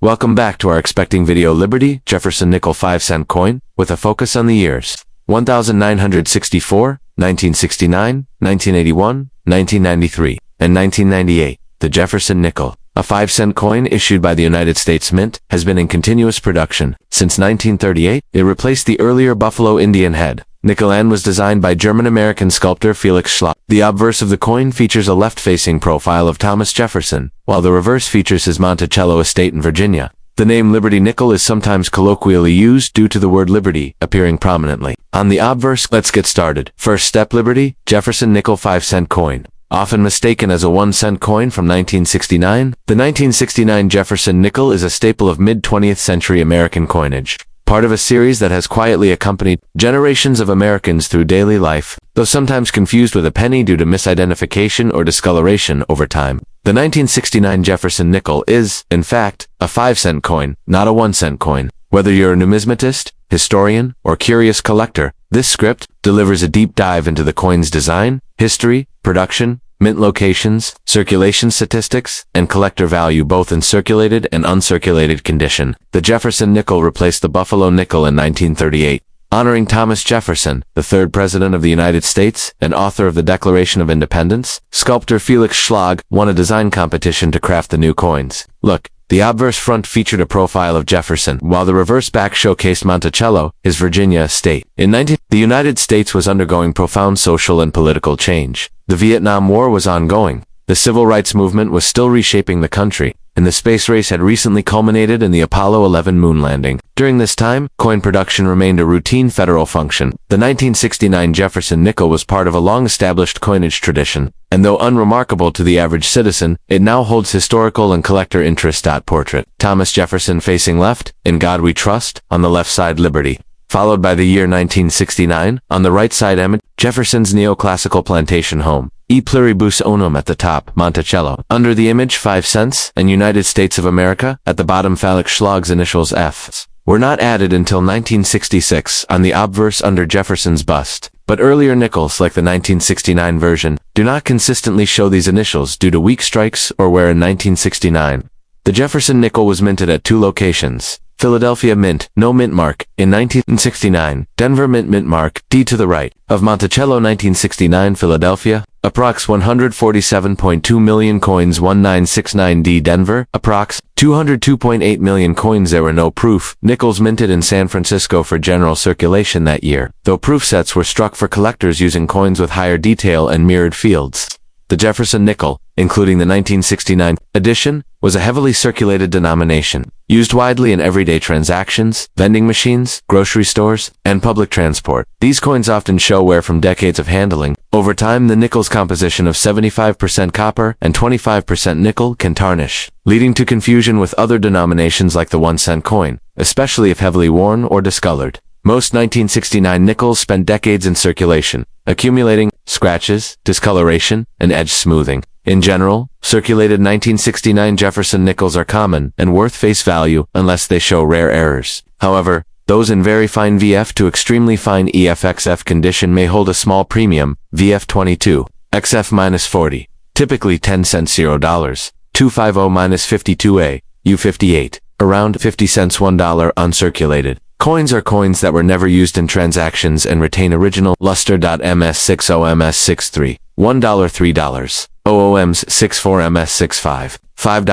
Welcome back to our expecting video. Liberty Jefferson nickel 5-cent coin, with a focus on the years 1964, 1969, 1981, 1993, and 1998. The Jefferson nickel, a 5-cent coin issued by the United States Mint, has been in continuous production since 1938. It replaced the earlier Buffalo Indian head nickel and was designed by German-American sculptor Felix Schlag. The obverse of the coin features a left-facing profile of Thomas Jefferson, while the reverse features his Monticello estate in Virginia. The name Liberty nickel is sometimes colloquially used due to the word liberty appearing prominently on the obverse. Let's get started. First step: Liberty Jefferson nickel 5-cent coin. Often mistaken as a 1-cent coin from 1969, the 1969 Jefferson nickel is a staple of mid-20th century American coinage, part of a series that has quietly accompanied generations of Americans through daily life, though sometimes confused with a penny due to misidentification or discoloration over time. The 1969 Jefferson nickel is, in fact, a 5-cent coin, not a 1-cent coin. Whether you're a numismatist, historian, or curious collector, this script delivers a deep dive into the coin's design, history, production, mint locations, circulation statistics, and collector value both in circulated and uncirculated condition. The Jefferson nickel replaced the Buffalo nickel in 1938. Honoring Thomas Jefferson, the third president of the United States and author of the Declaration of Independence, sculptor Felix Schlag won a design competition to craft the new coins. Look, the obverse front featured a profile of Jefferson, while the reverse back showcased Monticello, his Virginia estate. The United States was undergoing profound social and political change. The Vietnam War was ongoing. The civil rights movement was still reshaping the country, and the space race had recently culminated in the Apollo 11 moon landing. During this time, coin production remained a routine federal function. The 1969 Jefferson nickel was part of a long-established coinage tradition, and though unremarkable to the average citizen, it now holds historical and collector interest. Portrait: Thomas Jefferson facing left, "In God We Trust," on the left side Liberty, followed by the year 1969, on the right side image, Jefferson's neoclassical plantation home, E pluribus unum at the top, Monticello. Under the image 5 cents, and United States of America, at the bottom Felix Schlag's initials Fs, were not added until 1966 on the obverse under Jefferson's bust. But earlier nickels, like the 1969 version, do not consistently show these initials due to weak strikes or wear in 1969. The Jefferson nickel was minted at 2 locations: Philadelphia Mint, no mint mark, in 1969, Denver Mint mark, D to the right, of Monticello. 1969 Philadelphia, approx 147.2 million coins. 1969 Denver, approx 202.8 million coins. There were no proof nickels minted in San Francisco for general circulation that year, though proof sets were struck for collectors using coins with higher detail and mirrored fields. The Jefferson nickel, including the 1969 edition, was a heavily circulated denomination, used widely in everyday transactions, vending machines, grocery stores, and public transport. These coins often show wear from decades of handling. Over time, the nickel's composition of 75% copper and 25% nickel can tarnish, leading to confusion with other denominations like the 1-cent coin, especially if heavily worn or discolored. Most 1969 nickels spent decades in circulation, accumulating scratches, discoloration, and edge smoothing. In general, circulated 1969 Jefferson nickels are common and worth face value unless they show rare errors. However, those in very fine VF to extremely fine EFXF condition may hold a small premium, VF22, XF-40, typically 10 cents $0, 250-52A, U58, around 50 cents $1 uncirculated. Coins are coins that were never used in transactions and retain original luster. MS60 MS63, $1 $3, OOMs 64 MS65, $5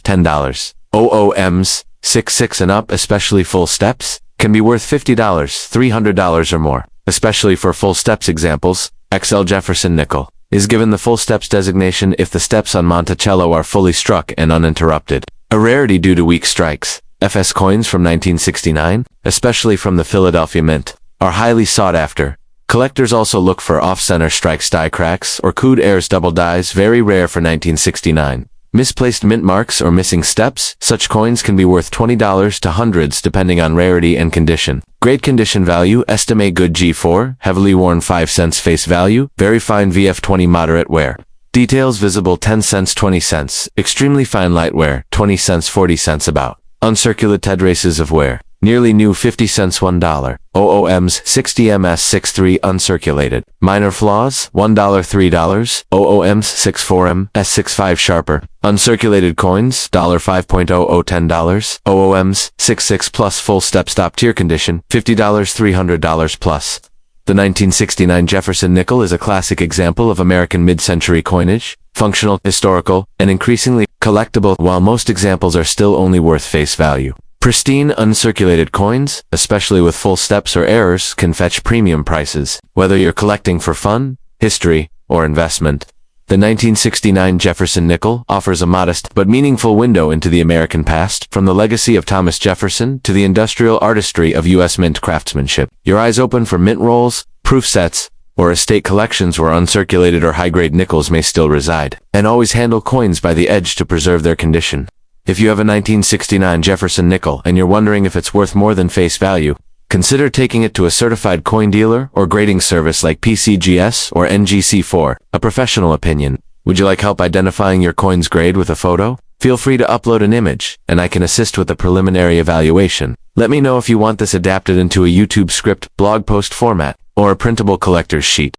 $10, OOMs 66 and up, especially full steps, can be worth $50 $300 or more, especially for full steps. Examples: XL Jefferson nickel is given the full steps designation if the steps on Monticello are fully struck and uninterrupted, a rarity due to weak strikes. FS coins from 1969, especially from the Philadelphia Mint, are highly sought after. Collectors also look for off-center strikes, die cracks, or coud airs double dies, very rare for 1969. Misplaced mint marks or missing steps, such coins can be worth $20 to hundreds depending on rarity and condition. Great condition value, estimate good G4, heavily worn 5 cents face value, very fine VF20 moderate wear. Details visible 10 cents 20 cents, extremely fine light wear, 20 cents 40 cents about. Uncirculated races of wear. Nearly new 50 cents $1. OOMs 60MS63 uncirculated. Minor flaws $1 $3. OOMs 64M S65 sharper. Uncirculated coins $5.00 $10. OOMs 66 plus full step stop tier condition $50 $300 plus. The 1969 Jefferson nickel is a classic example of American mid-century coinage, functional, historical, and increasingly collectible, while most examples are still only worth face value. Pristine, uncirculated coins, especially with full steps or errors, can fetch premium prices, whether you're collecting for fun, history, or investment. The 1969 Jefferson nickel offers a modest but meaningful window into the American past, from the legacy of Thomas Jefferson to the industrial artistry of U.S. mint craftsmanship. Your eyes open for mint rolls, proof sets, or estate collections where uncirculated or high-grade nickels may still reside, and always handle coins by the edge to preserve their condition. If you have a 1969 Jefferson nickel and you're wondering if it's worth more than face value, consider taking it to a certified coin dealer or grading service like PCGS or NGC4, a professional opinion. Would you like help identifying your coin's grade with a photo? Feel free to upload an image, and I can assist with the preliminary evaluation. Let me know if you want this adapted into a YouTube script, blog post format, or a printable collector's sheet.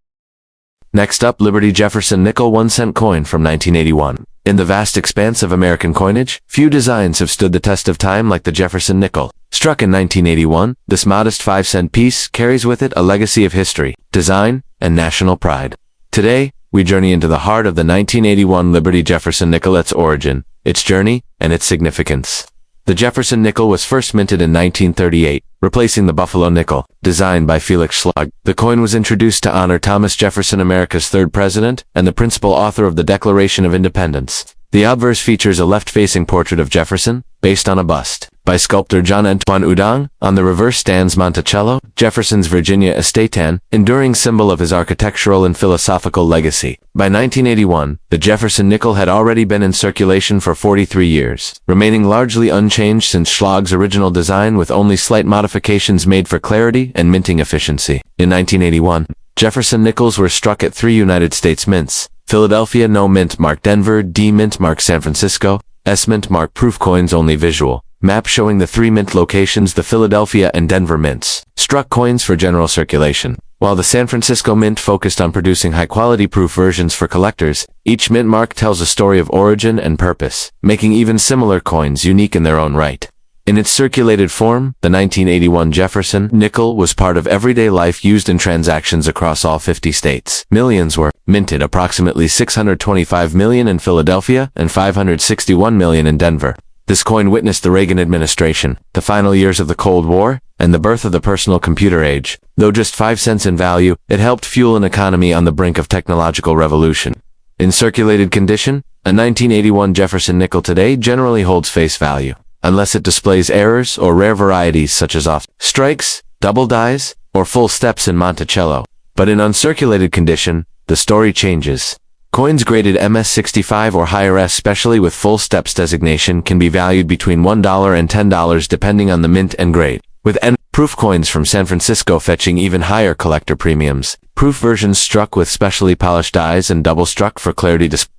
Next up, Liberty Jefferson nickel 1-cent coin from 1981. In the vast expanse of American coinage, few designs have stood the test of time like the Jefferson nickel. Struck in 1981, this modest 5-cent piece carries with it a legacy of history, design, and national pride. Today, we journey into the heart of the 1981 Liberty Jefferson nickel, its origin, its journey, and its significance. The Jefferson nickel was first minted in 1938, replacing the Buffalo nickel, designed by Felix Schlag. The coin was introduced to honor Thomas Jefferson, America's third president, and the principal author of the Declaration of Independence. The obverse features a left-facing portrait of Jefferson, based on a bust by sculptor John Antoine Udang. On the reverse stands Monticello, Jefferson's Virginia estate, an enduring symbol of his architectural and philosophical legacy. By 1981, the Jefferson nickel had already been in circulation for 43 years, remaining largely unchanged since Schlag's original design, with only slight modifications made for clarity and minting efficiency. In 1981, Jefferson nickels were struck at 3 United States mints: Philadelphia No Mint Mark, Denver D Mint Mark, San Francisco S Mint Mark. Proof coins only. Visual map showing the 3 mint locations, the Philadelphia and Denver mints. Struck coins for general circulation. While the San Francisco Mint focused on producing high-quality proof versions for collectors, each mint mark tells a story of origin and purpose, making even similar coins unique in their own right. In its circulated form, the 1981 Jefferson nickel was part of everyday life, used in transactions across all 50 states. Millions were minted, approximately 625 million in Philadelphia and 561 million in Denver. This coin witnessed the Reagan administration, the final years of the Cold War, and the birth of the personal computer age. Though just 5 cents in value, it helped fuel an economy on the brink of technological revolution. In circulated condition, a 1981 Jefferson nickel today generally holds face value, unless it displays errors or rare varieties such as off strikes, double dies, or full steps in Monticello. But in uncirculated condition, the story changes. Coins graded MS65 or higher, especially with full steps designation, can be valued between $1 and $10 depending on the mint and grade, with proof coins from San Francisco fetching even higher collector premiums. Proof versions struck with specially polished dies and double struck for clarity display.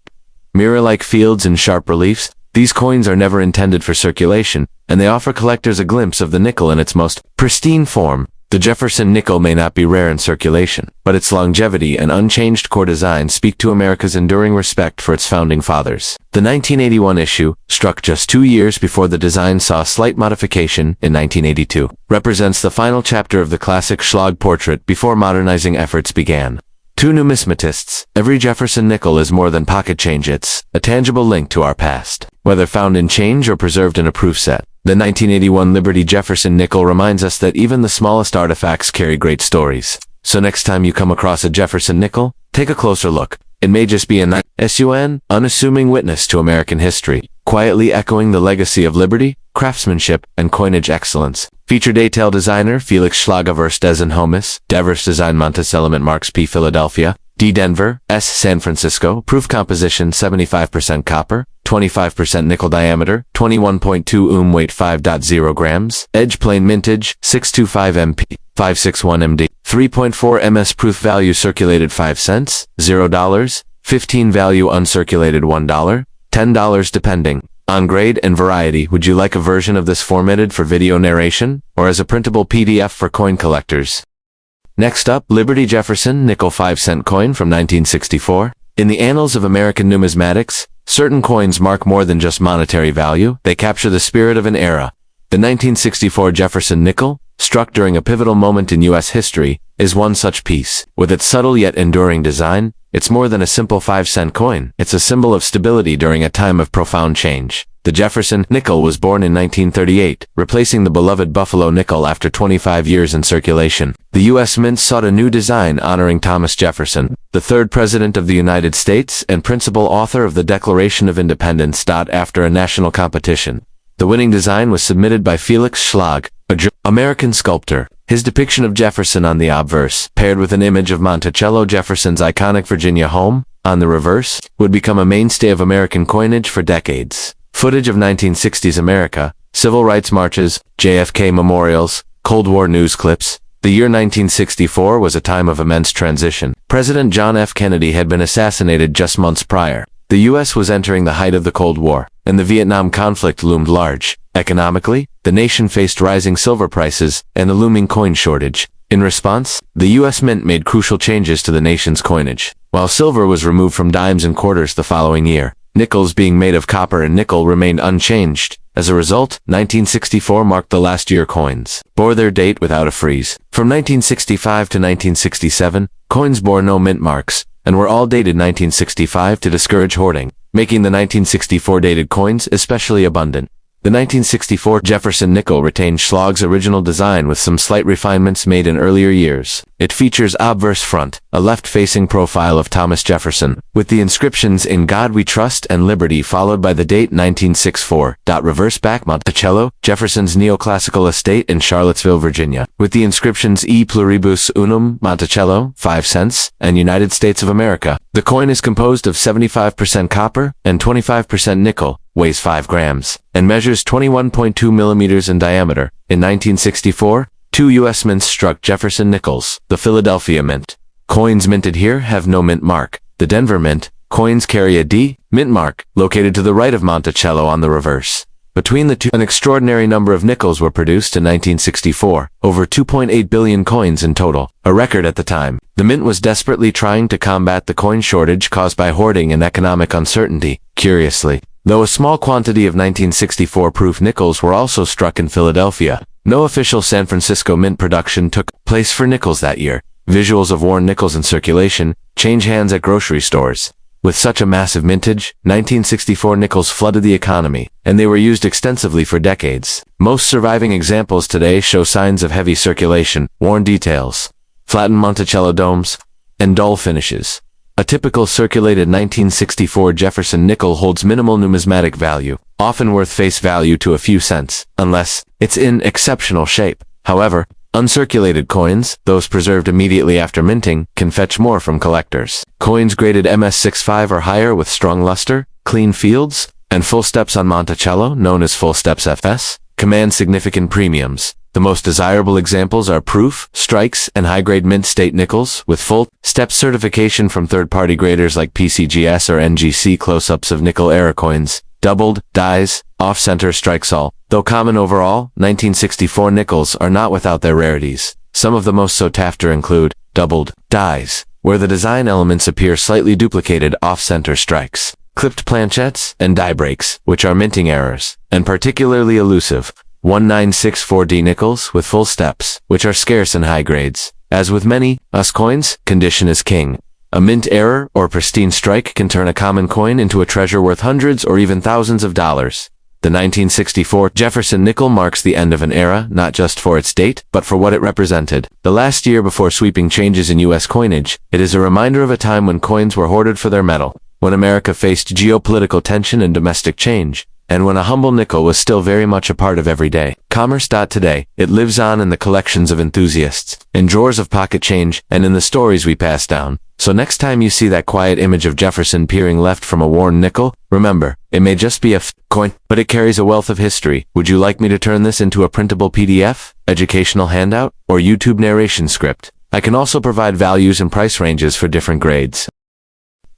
Mirror-like fields and sharp reliefs, these coins are never intended for circulation, and they offer collectors a glimpse of the nickel in its most pristine form. The Jefferson nickel may not be rare in circulation, but its longevity and unchanged core design speak to America's enduring respect for its founding fathers. The 1981 issue, struck just 2 years before the design saw a slight modification in 1982, represents the final chapter of the classic Schlag portrait before modernizing efforts began. To numismatists, every Jefferson nickel is more than pocket change. It's a tangible link to our past, whether found in change or preserved in a proof set. The 1981 Liberty Jefferson nickel reminds us that even the smallest artifacts carry great stories. So next time you come across a Jefferson nickel, take a closer look. It may just be an unassuming witness to American history, quietly echoing the legacy of liberty, craftsmanship, and coinage excellence. Feature detail designer Felix Schlag, Avers Design Homus, Devers Design Monticello Mint Marks P Philadelphia, D Denver, S San Francisco. Proof composition 75% copper, 25% nickel, diameter 21.2 weight 5.0 grams, edge plain, mintage 625 MP, 561 MD, 3.4 MS. Proof value circulated 5 cents, $0, 15 value uncirculated $1, $10 depending on grade and variety. Would you like a version of this formatted for video narration, or as a printable PDF for coin collectors? Next up, Liberty Jefferson nickel 5-cent coin from 1964. In the annals of American numismatics, certain coins mark more than just monetary value, they capture the spirit of an era. The 1964 Jefferson nickel, struck during a pivotal moment in U.S. history, is one such piece. With its subtle yet enduring design, it's more than a simple 5-cent coin. It's a symbol of stability during a time of profound change. The Jefferson nickel was born in 1938, replacing the beloved Buffalo nickel after 25 years in circulation. The U.S. Mint sought a new design honoring Thomas Jefferson, the third President of the United States and principal author of the Declaration of Independence. After a national competition, the winning design was submitted by Felix Schlag, an American sculptor. His depiction of Jefferson on the obverse, paired with an image of Monticello Jefferson's iconic Virginia home, on the reverse, would become a mainstay of American coinage for decades. Footage of 1960s America, civil rights marches, JFK memorials, Cold War news clips. The year 1964 was a time of immense transition. President John F. Kennedy had been assassinated just months prior. The U.S. was entering the height of the Cold War, and the Vietnam conflict loomed large. Economically, the nation faced rising silver prices and a looming coin shortage. In response, the U.S. Mint made crucial changes to the nation's coinage. While silver was removed from dimes and quarters the following year, nickels being made of copper and nickel remained unchanged. As a result, 1964 marked the last year coins bore their date without a freeze. From 1965 to 1967, coins bore no mint marks, and were all dated 1965 to discourage hoarding, making the 1964 dated coins especially abundant. The 1964 Jefferson nickel retained Schlag's original design with some slight refinements made in earlier years. It features obverse front, a left-facing profile of Thomas Jefferson, with the inscriptions "In God We Trust" and "Liberty" followed by the date 1964. Reverse back Monticello, Jefferson's neoclassical estate in Charlottesville, Virginia, with the inscriptions "E Pluribus Unum, Monticello, 5 cents, and United States of America." The coin is composed of 75% copper and 25% nickel, weighs 5 grams, and measures 21.2 millimeters in diameter. In 1964, 2 U.S. mints struck Jefferson nickels. The Philadelphia Mint. Coins minted here have no mint mark. The Denver Mint. Coins carry a D mint mark, located to the right of Monticello on the reverse. Between the two, an extraordinary number of nickels were produced in 1964, over 2.8 billion coins in total, a record at the time. The Mint was desperately trying to combat the coin shortage caused by hoarding and economic uncertainty. Curiously, though a small quantity of 1964 proof nickels were also struck in Philadelphia, no official San Francisco Mint production took place for nickels that year. Visuals of worn nickels in circulation change hands at grocery stores. With such a massive mintage, 1964 nickels flooded the economy, and they were used extensively for decades. Most surviving examples today show signs of heavy circulation, worn details, flattened Monticello domes, and dull finishes. A typical circulated 1964 Jefferson nickel holds minimal numismatic value, often worth face value to a few cents, unless it's in exceptional shape. However, uncirculated coins, those preserved immediately after minting, can fetch more from collectors. Coins graded MS65 or higher with strong luster, clean fields, and full steps on Monticello, known as full steps FS, command significant premiums. The most desirable examples are proof, strikes, and high-grade mint state nickels, with full step certification from third-party graders like PCGS or NGC. Close-ups of nickel-era coins, doubled, dies, off-center strikes. All, though common overall, 1964 nickels are not without their rarities. Some of the most sought after include doubled dies, where the design elements appear slightly duplicated, off-center strikes, clipped planchettes, and die breaks, which are minting errors, and particularly elusive 1964D nickels with full steps, which are scarce in high grades. As with many US coins, condition is king. A mint error or pristine strike can turn a common coin into a treasure worth hundreds or even thousands of dollars. The 1964 Jefferson nickel marks the end of an era, not just for its date, but for what it represented. The last year before sweeping changes in U.S. coinage, it is a reminder of a time when coins were hoarded for their metal, when America faced geopolitical tension and domestic change, and when a humble nickel was still very much a part of everyday commerce. Today, it lives on in the collections of enthusiasts, in drawers of pocket change, and in the stories we pass down. So next time you see that quiet image of Jefferson peering left from a worn nickel, remember, it may just be a coin, but it carries a wealth of history. Would you like me to turn this into a printable PDF, educational handout, or YouTube narration script? I can also provide values and price ranges for different grades.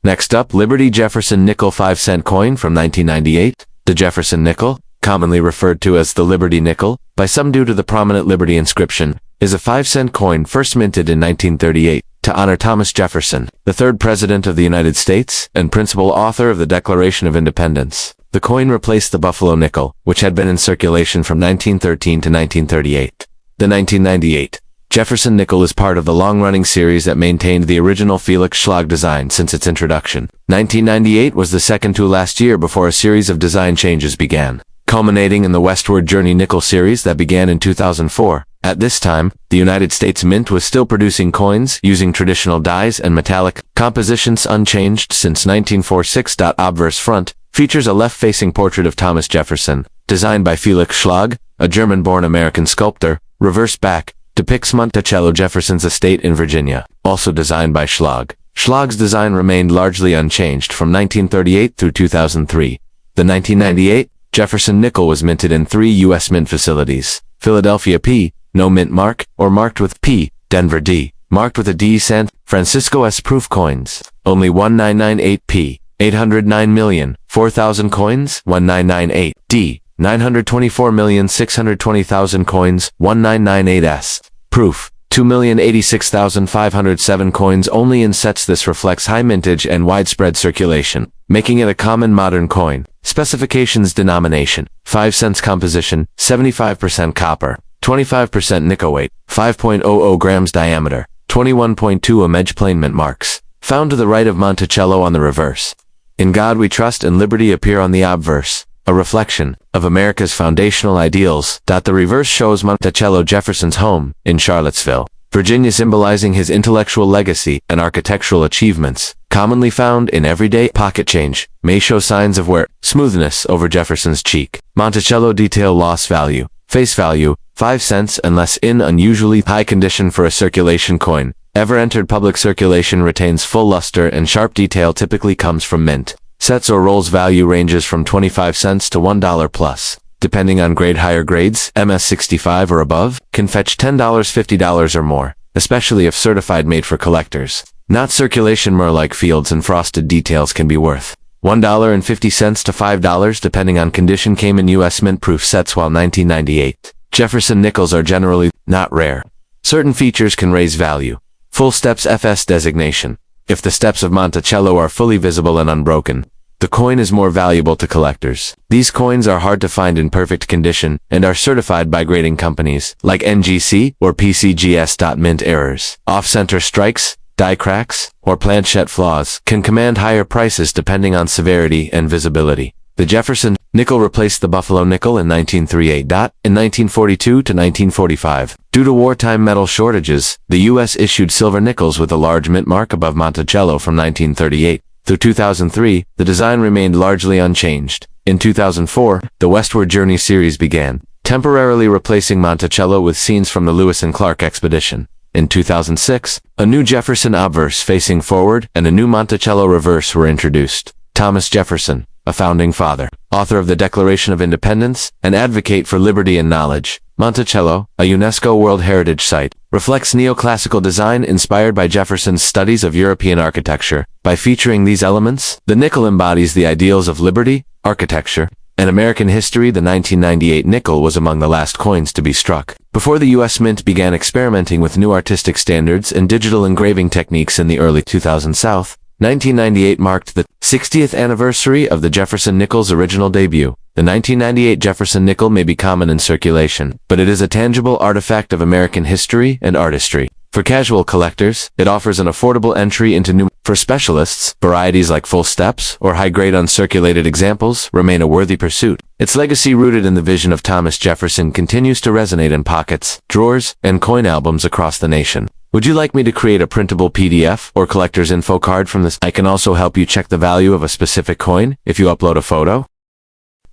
Next up, Liberty Jefferson nickel 5-cent coin from 1998. The Jefferson nickel, commonly referred to as the Liberty nickel, by some due to the prominent Liberty inscription, is a 5-cent coin first minted in 1938 to honor Thomas Jefferson, the third President of the United States and principal author of the Declaration of Independence. The coin replaced the Buffalo nickel, which had been in circulation from 1913 to 1938. The 1998 Jefferson nickel is part of the long-running series that maintained the original Felix Schlag design since its introduction. 1998 was the second to last year before a series of design changes began, culminating in the Westward Journey nickel series that began in 2004. At this time, the United States Mint was still producing coins using traditional dies and metallic compositions unchanged since 1946. Obverse front features a left-facing portrait of Thomas Jefferson, designed by Felix Schlag, a German-born American sculptor. Reverse back depicts Monticello Jefferson's estate in Virginia, also designed by Schlag. Schlag's design remained largely unchanged from 1938 through 2003. The 1998 Jefferson nickel was minted in 3 U.S. mint facilities: Philadelphia P, no mint mark, or marked with P, Denver D, marked with a D. San Francisco S proof coins, only 1998 P, 809,004,000 coins, 1998 D, 924,620,000 coins, 1998 S. Proof, 2,086,507 coins only in sets. This reflects high mintage and widespread circulation, making it a common modern coin. Specifications: denomination, 5 cents, composition, 75% copper, 25% nickel, weight, 5.00 grams, diameter, 21.2 image. Plain mint marks, found to the right of Monticello on the reverse. In God We Trust and Liberty appear on the obverse, a reflection of America's foundational ideals. The reverse shows Monticello Jefferson's home in Charlottesville, Virginia, symbolizing his intellectual legacy and architectural achievements. Commonly found in everyday pocket change, may show signs of wear, smoothness over Jefferson's cheek. Monticello detail: loss value, face value, 5 cents and less, in unusually high condition for a circulation coin. Ever entered public circulation, retains full luster and sharp detail, typically comes from mint sets or rolls. Value ranges from 25 cents to $1 plus. Depending on grade, higher grades, MS65 or above, can fetch $10, $50 or more, especially if certified, made for collectors. Not circulation, more like fields and frosted details, can be worth $1.50 to $5 depending on condition. Came in U.S. mint proof sets. While 1998 Jefferson nickels are generally not rare, certain features can raise value. Full steps FS designation. If the steps of Monticello are fully visible and unbroken, the coin is more valuable to collectors. These coins are hard to find in perfect condition and are certified by grading companies like NGC or PCGS. Mint errors, off-center strikes, die cracks, or planchette flaws can command higher prices depending on severity and visibility. The Jefferson nickel replaced the Buffalo nickel in 1938. In 1942 to 1945, due to wartime metal shortages, the U.S. issued silver nickels with a large mint mark above Monticello from 1938 through 2003. The design remained largely unchanged. In 2004, the Westward Journey series began, temporarily replacing Monticello with scenes from the Lewis and Clark expedition. In 2006, a new Jefferson obverse facing forward and a new Monticello reverse were introduced. Thomas Jefferson, a founding father, author of the Declaration of Independence, and advocate for liberty and knowledge. Monticello, a UNESCO World Heritage Site, reflects neoclassical design inspired by Jefferson's studies of European architecture. By featuring these elements, the nickel embodies the ideals of liberty, architecture, and American history. The 1998 nickel was among the last coins to be struck, before the U.S. Mint began experimenting with new artistic standards and digital engraving techniques in the early 2000s. South 1998 marked the 60th anniversary of the Jefferson nickel's original debut. The 1998 Jefferson nickel may be common in circulation, but it is a tangible artifact of American history and artistry. For casual collectors, it offers an affordable entry into new. For specialists, varieties like full steps or high-grade uncirculated examples remain a worthy pursuit. Its legacy, rooted in the vision of Thomas Jefferson, continues to resonate in pockets, drawers, and coin albums across the nation. Would you like me to create a printable PDF or collector's info card from this? I can also help you check the value of a specific coin if you upload a photo.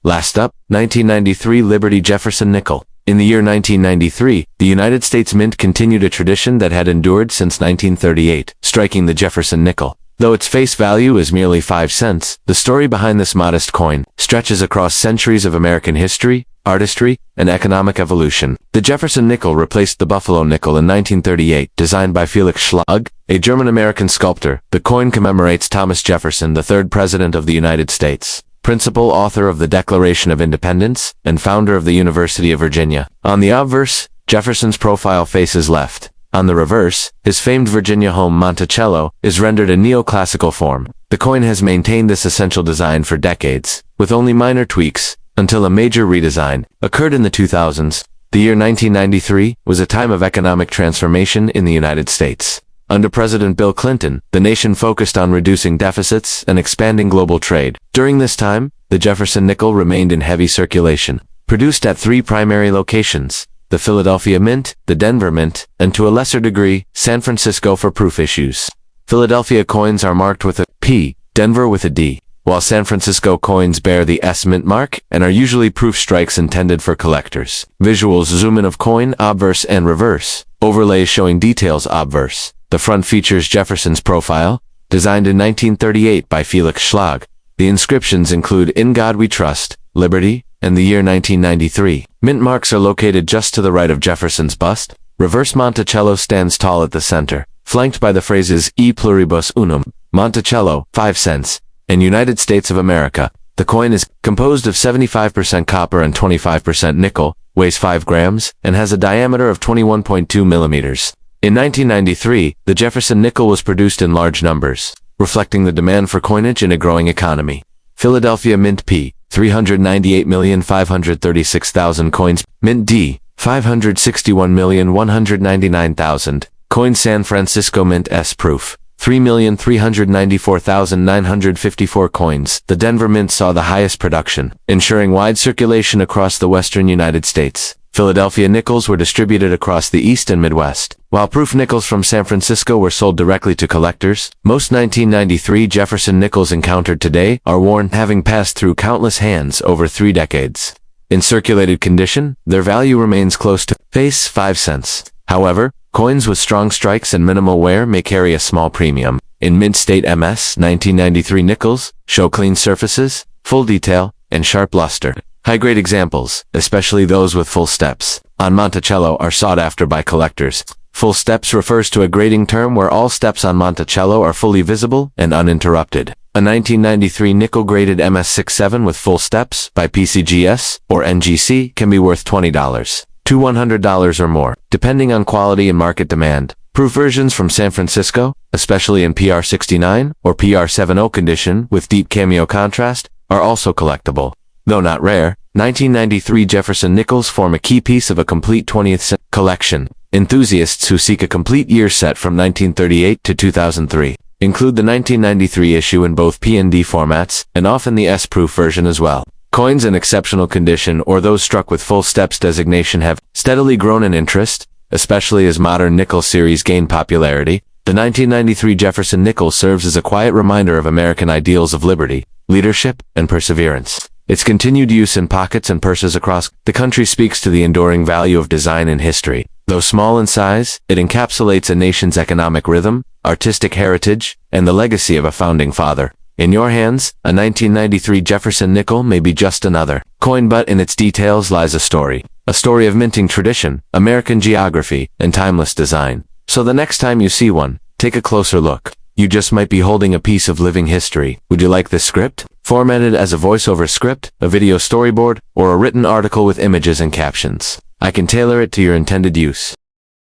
Last up, 1993 Liberty Jefferson nickel. In the year 1993, the United States Mint continued a tradition that had endured since 1938, striking the Jefferson nickel. Though its face value is merely 5 cents, the story behind this modest coin stretches across centuries of American history, artistry, and economic evolution. The Jefferson nickel replaced the Buffalo nickel in 1938, designed by Felix Schlag, a German-American sculptor. The coin commemorates Thomas Jefferson, the third President of the United States. principal author of the Declaration of Independence and founder of the University of Virginia. On the obverse, Jefferson's profile faces left. On the reverse, his famed Virginia home Monticello is rendered in neoclassical form. The coin has maintained this essential design for decades, with only minor tweaks, until a major redesign occurred in the 2000s. The year 1993 was a time of economic transformation in the United States. Under President Bill Clinton, the nation focused on reducing deficits and expanding global trade. During this time, the Jefferson nickel remained in heavy circulation, produced at 3 primary locations: the Philadelphia Mint, the Denver Mint, and to a lesser degree, San Francisco for proof issues. Philadelphia coins are marked with a P, Denver with a D, while San Francisco coins bear the S mint mark and are usually proof strikes intended for collectors. Visuals zoom in of coin, obverse and reverse. Overlays showing details obverse. The front features Jefferson's profile, designed in 1938 by Felix Schlag. The inscriptions include "In God We Trust," "Liberty," and the year 1993. Mint marks are located just to the right of Jefferson's bust. Reverse Monticello stands tall at the center, flanked by the phrases "E pluribus unum," Monticello, 5 cents, and United States of America. The coin is composed of 75% copper and 25% nickel, weighs 5 grams, and has a diameter of 21.2 millimeters. In 1993, the Jefferson nickel was produced in large numbers, reflecting the demand for coinage in a growing economy. Philadelphia Mint P, 398,536,000 coins. Mint D, 561,199,000. Coin San Francisco Mint S proof, 3,394,954 coins. The Denver Mint saw the highest production, ensuring wide circulation across the western United States. Philadelphia nickels were distributed across the East and Midwest, while proof nickels from San Francisco were sold directly to collectors. Most 1993 Jefferson nickels encountered today are worn, having passed through countless hands over 3 decades. In circulated condition, their value remains close to face 5 cents. However, coins with strong strikes and minimal wear may carry a small premium. In mint state MS, 1993 nickels show clean surfaces, full detail, and sharp luster. High-grade examples, especially those with full steps, on Monticello are sought after by collectors. Full steps refers to a grading term where all steps on Monticello are fully visible and uninterrupted. A 1993 nickel-graded MS67 with full steps by PCGS or NGC can be worth $20 to $100 or more, depending on quality and market demand. Proof versions from San Francisco, especially in PR69 or PR70 condition with deep cameo contrast, are also collectible. Though not rare, 1993 Jefferson nickels form a key piece of a complete 20th century collection. Enthusiasts who seek a complete year set from 1938 to 2003 include the 1993 issue in both P and D formats, and often the S-proof version as well. Coins in exceptional condition or those struck with full steps designation have steadily grown in interest, especially as modern nickel series gain popularity. The 1993 Jefferson nickel serves as a quiet reminder of American ideals of liberty, leadership, and perseverance. Its continued use in pockets and purses across the country speaks to the enduring value of design in history. Though small in size, it encapsulates a nation's economic rhythm, artistic heritage, and the legacy of a founding father. In your hands, a 1993 Jefferson nickel may be just another coin, but in its details lies a story of minting tradition, American geography, and timeless design. So the next time you see one, take a closer look. You just might be holding a piece of living history. Would you like this script? Formatted as a voiceover script, a video storyboard, or a written article with images and captions, I can tailor it to your intended use.